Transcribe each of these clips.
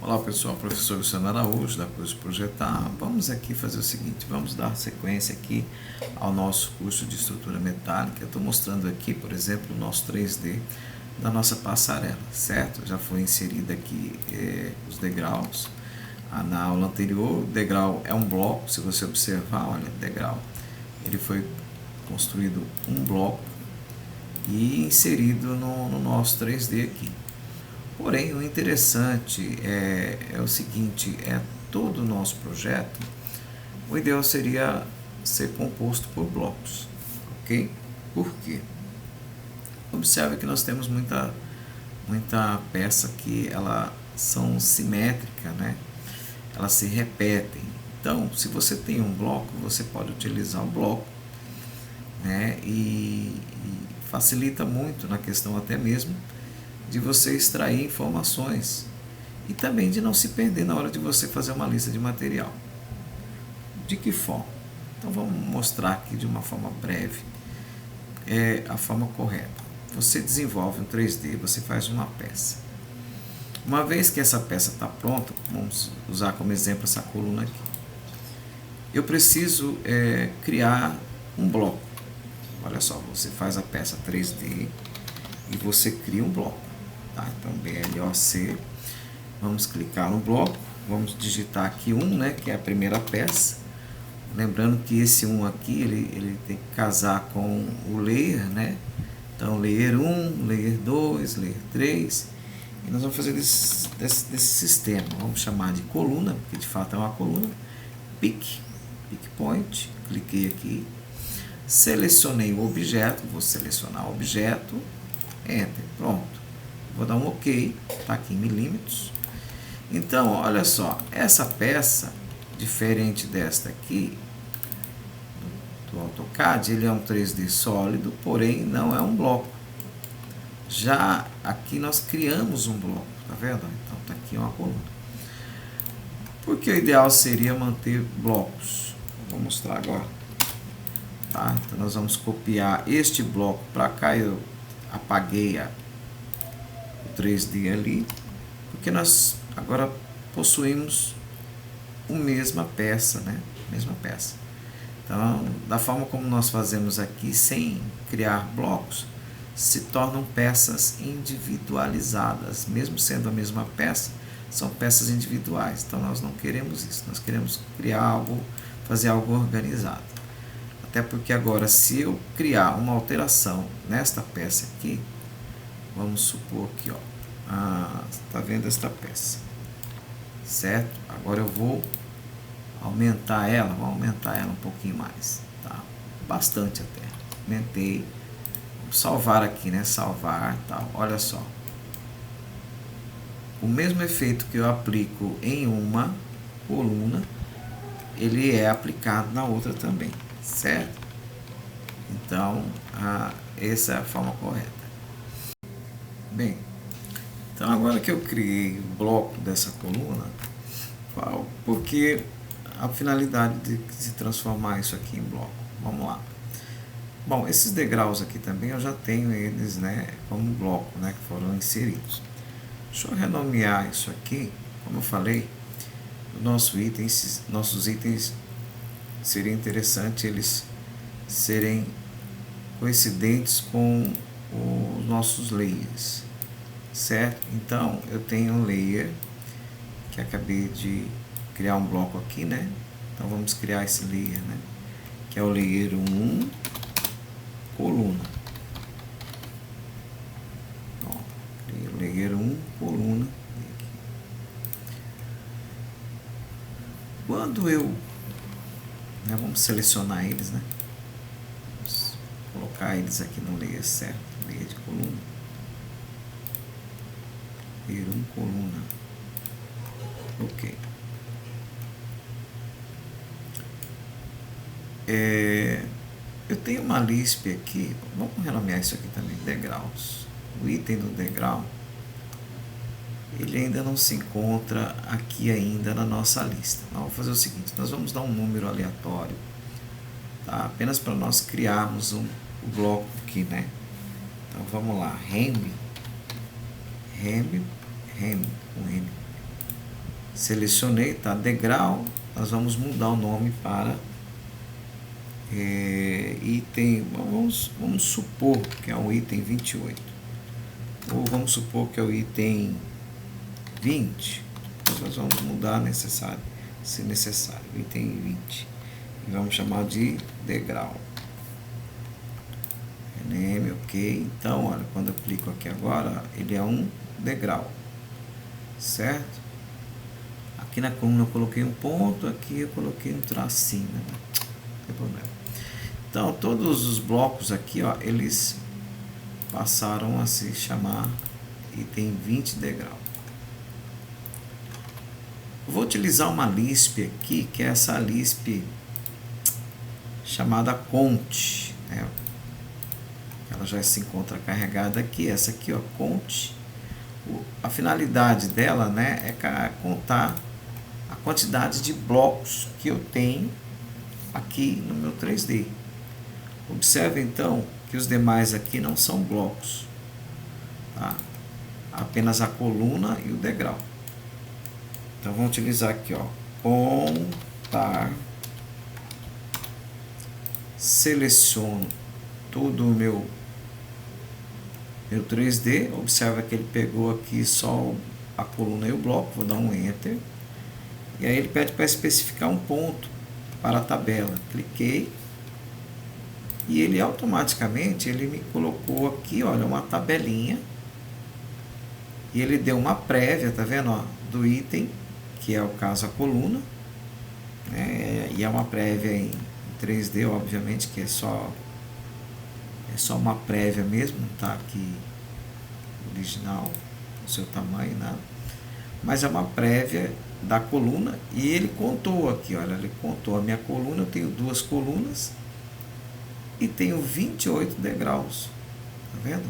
Olá pessoal, professor Luciano Araújo da Curso Projetar. Vamos aqui fazer o seguinte, vamos dar sequência aqui ao nosso curso de estrutura metálica. Eu estou mostrando aqui, por exemplo, o nosso 3D da nossa passarela, certo? Já foi inserida aqui os degraus. Na aula anterior, o degrau é um bloco, se você observar, olha, degrau. Ele foi construído um bloco e inserido no nosso 3D aqui. Porém, o interessante é o seguinte, todo o nosso projeto, o ideal seria ser composto por blocos, ok? Por quê? Observe que nós temos muita peça que elas são simétricas, né? Elas se repetem. Então, se você tem um bloco, você pode utilizar o bloco, né? E facilita muito na questão até mesmo de você extrair informações e também de não se perder na hora de você fazer uma lista de material. De que forma? Então vamos mostrar aqui de uma forma breve a forma correta. Você desenvolve um 3D, você faz uma peça. Uma vez que essa peça está pronta, vamos usar como exemplo essa coluna aqui. Eu preciso criar um bloco. Olha só, você faz a peça 3D e você cria um bloco. Tá? Então, BLOC, vamos clicar no bloco, vamos digitar aqui 1, né, que é a primeira peça. Lembrando que esse 1 aqui, ele tem que casar com o layer, né? Então, layer 1, layer 2, layer 3. E nós vamos fazer desse sistema. Vamos chamar de coluna, porque de fato é uma coluna. Pick point, cliquei aqui. Selecionei o objeto, vou selecionar o objeto, Enter, pronto. Vou dar um OK, está aqui em milímetros. Então, olha só, essa peça, diferente desta aqui, do AutoCAD, ele é um 3D sólido, porém não é um bloco. Já aqui nós criamos um bloco, tá vendo? Então, está aqui uma coluna. Porque o ideal seria manter blocos. Vou mostrar agora. Tá? Então, nós vamos copiar este bloco para cá. Eu apaguei o 3D ali, porque nós agora possuímos a mesma peça, né? Mesma peça. Então, da forma como nós fazemos aqui, sem criar blocos, se tornam peças individualizadas, mesmo sendo a mesma peça, são peças individuais. Então, nós não queremos isso, nós queremos criar algo, fazer algo organizado. Até porque agora, se eu criar uma alteração nesta peça aqui, vamos supor que, ó, tá vendo esta peça, certo? Agora eu vou aumentar ela, vamos aumentar ela um pouquinho mais, tá? Bastante até. Aumentei. Vou salvar aqui, né? Salvar, tal. Olha só. O mesmo efeito que eu aplico em uma coluna, ele é aplicado na outra também, certo? Então, essa é a forma correta. Bem, então agora que eu criei o bloco dessa coluna, porque a finalidade de se transformar isso aqui em bloco. Vamos lá. Bom, esses degraus aqui também eu já tenho eles, né, como bloco, né, que foram inseridos. Deixa eu renomear isso aqui, como eu falei, nossos itens seria interessante eles serem coincidentes com os nossos layers, certo? Então, eu tenho um layer, que acabei de criar um bloco aqui, né? Então, vamos criar esse layer, né? Que é o layer 1, coluna. Ó, criei o layer 1, coluna. Quando vamos selecionar eles, né? Vamos colocar eles aqui no layer certo, layer de coluna. Layer 1, coluna. Ok. Eu tenho uma Lisp aqui, vamos renomear isso aqui também, degraus. O item do degrau, ele ainda não se encontra aqui ainda na nossa lista. Então, vamos fazer o seguinte, nós vamos dar um número aleatório, tá? Apenas para nós criarmos o bloco aqui, né? Então, vamos lá, rem, com N, Selecionei, tá? Degrau, nós vamos mudar o nome para item, vamos supor que é o item 28. Ou vamos supor que é o item 20. Então nós vamos mudar se necessário, item 20. E vamos chamar de degrau. Rename, ok. Então, olha, quando eu clico aqui agora, ele é um degrau. Certo? Aqui na coluna eu coloquei um ponto, aqui eu coloquei um tracinho, né? Não tem problema. Então, todos os blocos aqui, ó, eles passaram a se chamar item 20 degrau. Eu vou utilizar uma Lisp aqui, que é essa Lisp chamada cont, né? Ela já se encontra carregada aqui, essa aqui, ó, cont. A finalidade dela, né, é contar a quantidade de blocos que eu tenho aqui no meu 3D. Observe então que os demais aqui não são blocos, tá? Apenas a coluna e o degrau. Então vamos utilizar aqui, ó, contar. Seleciono todo o meu 3D. Observa que ele pegou aqui só a coluna e o bloco. Vou dar um Enter. E aí ele pede para especificar um ponto para a tabela. Cliquei. E ele automaticamente ele me colocou aqui, olha, uma tabelinha. E ele deu uma prévia, tá vendo, ó, do item, que é o caso a coluna, né? E é uma prévia em 3D, obviamente, que é só uma prévia mesmo, não tá aqui original, o seu tamanho, nada. Mas é uma prévia da coluna e ele contou aqui, olha, ele contou a minha coluna, eu tenho 2 colunas e tenho 28 degraus, tá vendo?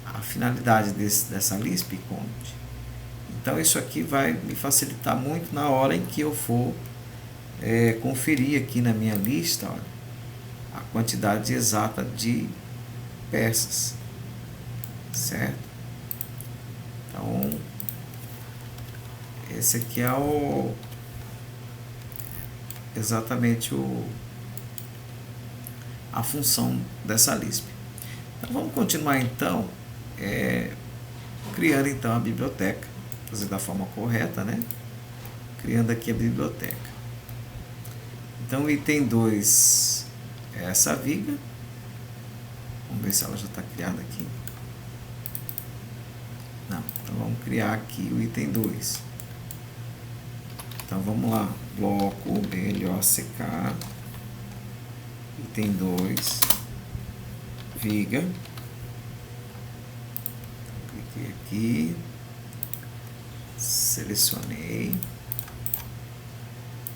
A finalidade dessa Lisp cont. Então isso aqui vai me facilitar muito na hora em que eu for conferir aqui na minha lista, olha, a quantidade exata de peças, certo? Então esse aqui é exatamente a função dessa Lisp. Então vamos continuar então criando então a biblioteca, fazer da forma correta, né? Criando aqui a biblioteca. Então o item 2 é essa viga. Vamos ver se ela já está criada aqui. Não, então vamos criar aqui o item 2. Então vamos lá, bloco BLOCK, item 2, viga. Cliquei aqui, selecionei,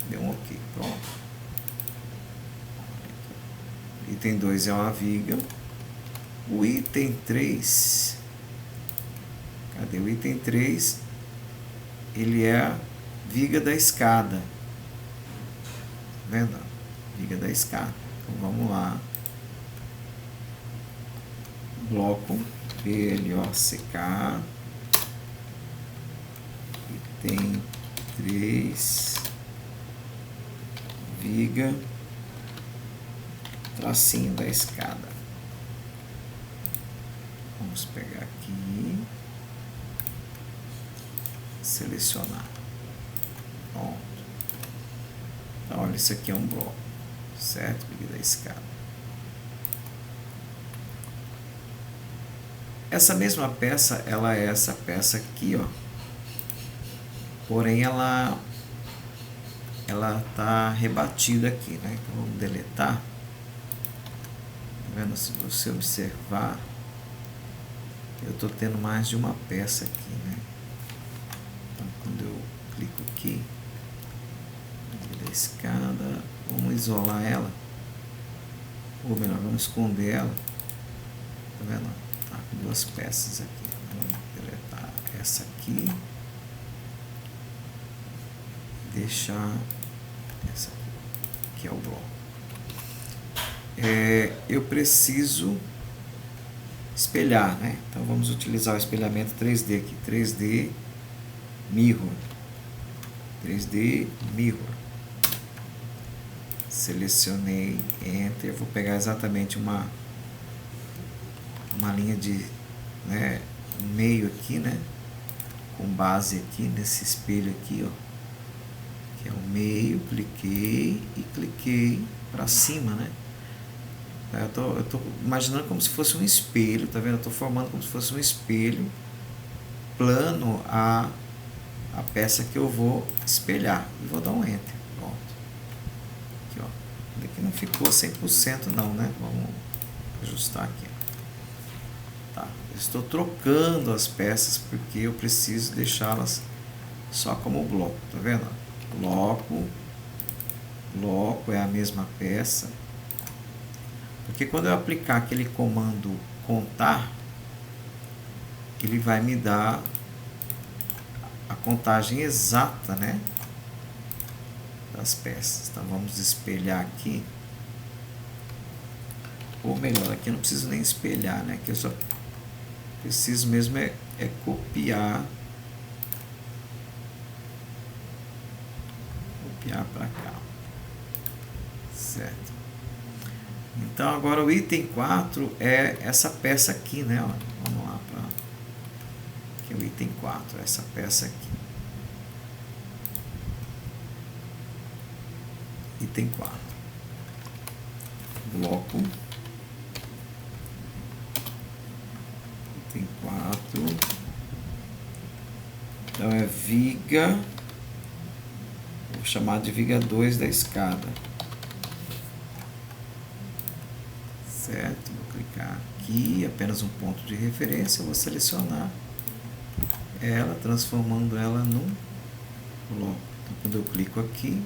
deu um OK, pronto. Item 2 é uma viga. O item 3, cadê o item 3? Ele é a viga da escada. Tá vendo? Viga da escada. Então vamos lá. Bloco BLOCK. Item 3. Viga. Tracinho da escada. Vamos pegar aqui. Selecionar. Pronto. Então, olha, isso aqui é um bloco, certo? Viga da escada. Essa mesma peça, ela é essa peça aqui, ó. Porém, ela tá rebatida aqui, né? Então, vamos deletar. Tá vendo? Se você observar, eu tô tendo mais de uma peça aqui, né? Então, quando eu clico aqui, da escada, vamos isolar ela, ou melhor, vamos esconder ela, tá vendo? Tá com 2 peças aqui. Vamos deletar essa aqui, deixar essa aqui, que é o bloco. Eu preciso espelhar, né? Então vamos utilizar o espelhamento 3D aqui, 3D Mirror. 3D Mirror. Selecionei, Enter. Vou pegar exatamente uma linha de, né, meio aqui, né, com base aqui nesse espelho aqui, ó, que é o meio. Cliquei e cliquei para cima, né. Eu tô imaginando como se fosse um espelho, tá vendo? Eu tô formando como se fosse um espelho plano a peça que eu vou espelhar. E vou dar um Enter. Pronto. Aqui, ó. Aqui não ficou 100% não, né? Vamos ajustar aqui. Tá. Estou trocando as peças porque eu preciso deixá-las só como bloco. Tá vendo? Bloco é a mesma peça. Porque quando eu aplicar aquele comando contar, ele vai me dar a contagem exata, né, das peças. Então vamos espelhar aqui. Ou melhor, aqui eu não preciso nem espelhar, né? Aqui eu só preciso mesmo é copiar. Copiar para cá. Certo. Então agora o item 4 é essa peça aqui, né? Ó, vamos lá para aqui, o item 4, essa peça aqui. Item 4. Bloco. Item 4. Então é viga. Vou chamar de viga 2 da escada. Certo, vou clicar aqui, apenas um ponto de referência, eu vou selecionar ela, transformando ela num bloco. Então, quando eu clico aqui,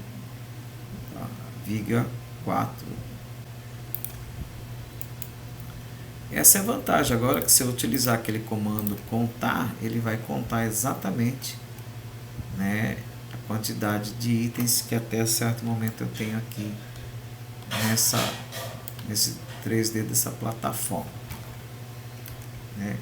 tá, viga 4. Essa é a vantagem. Agora que se eu utilizar aquele comando contar, ele vai contar exatamente, né, a quantidade de itens que até certo momento eu tenho aqui nesse 3D dessa plataforma, né?